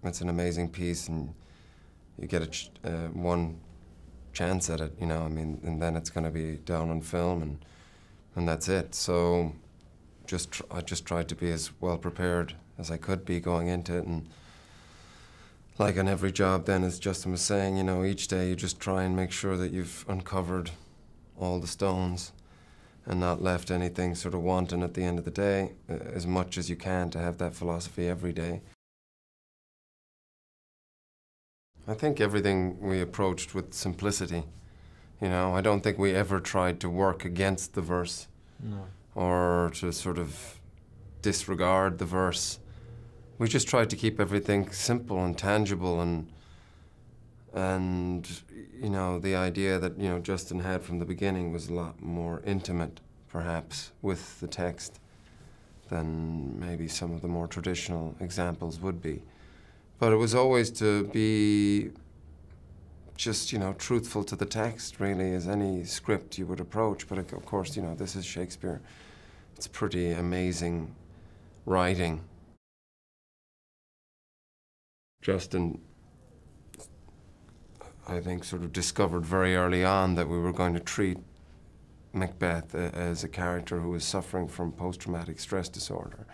it's an amazing piece, and you get one chance at it, you know. I mean, and then it's going to be down on film, and that's it. So I just tried to be as well prepared as I could be going into it, and like on every job then, as Justin was saying, you know, each day you just try and make sure that you've uncovered all the stones and not left anything sort of wanting at the end of the day, as much as you can, to have that philosophy every day. I think everything we approached with simplicity. You know, I don't think we ever tried to work against the verse. No. Or to sort of disregard the verse. We just tried to keep everything simple and tangible, and you know, the idea that, you know, Justin had from the beginning was a lot more intimate, perhaps, with the text than maybe some of the more traditional examples would be. But it was always to be just, you know, truthful to the text, really, as any script you would approach. But of course, you know, this is Shakespeare. It's pretty amazing writing. Justin, I think, sort of discovered very early on that we were going to treat Macbeth as a character who was suffering from post-traumatic stress disorder.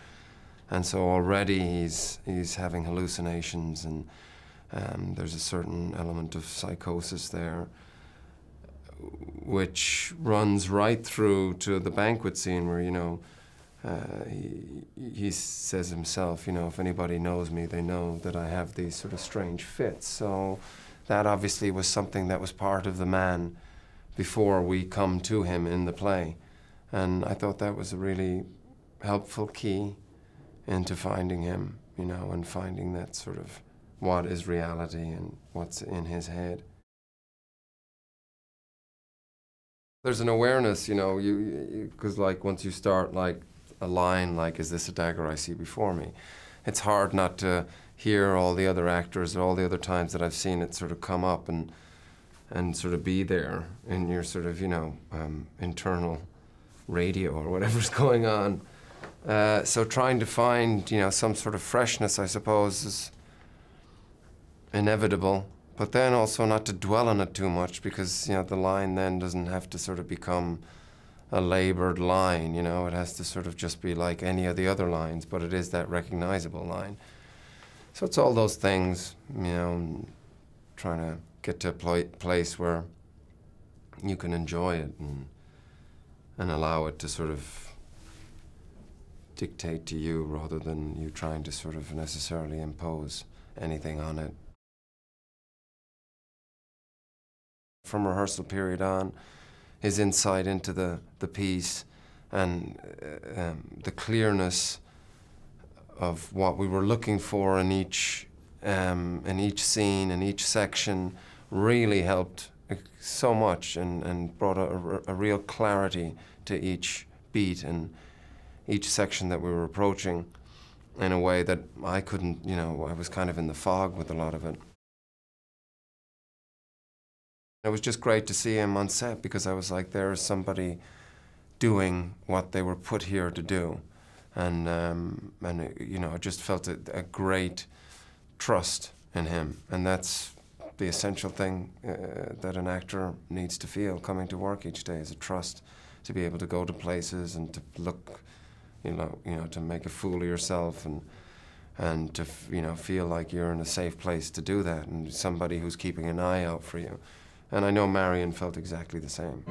And so already he's having hallucinations, and there's a certain element of psychosis there, which runs right through to the banquet scene where, you know, he says himself, you know, if anybody knows me, they know that I have these sort of strange fits. So that obviously was something that was part of the man before we come to him in the play. And I thought that was a really helpful key into finding him, you know, and finding that sort of what is reality and what's in his head. There's an awareness, you know, because like once you start like a line like, is this a dagger I see before me? It's hard not to hear all the other actors or all the other times that I've seen it sort of come up and sort of be there in your sort of, you know, internal radio or whatever's going on. So trying to find, you know, some sort of freshness, I suppose, is inevitable, but then also not to dwell on it too much, because, you know, the line then doesn't have to sort of become a labored line, you know. It has to sort of just be like any of the other lines, but it is that recognizable line. So it's all those things, you know, trying to get to a place where you can enjoy it and allow it to sort of dictate to you rather than you trying to sort of necessarily impose anything on it. From rehearsal period on, his insight into the piece and the clearness of what we were looking for in each scene, in each section, really helped so much and brought a real clarity to each beat and each section that we were approaching in a way that I couldn't, you know, I was kind of in the fog with a lot of it. It was just great to see him on set, because I was like, there is somebody doing what they were put here to do. And you know, I just felt a great trust in him. And that's the essential thing that an actor needs to feel coming to work each day, is a trust to be able to go to places and to look, you know, to make a fool of yourself and to, you know, feel like you're in a safe place to do that, and somebody who's keeping an eye out for you. And I know Marion felt exactly the same.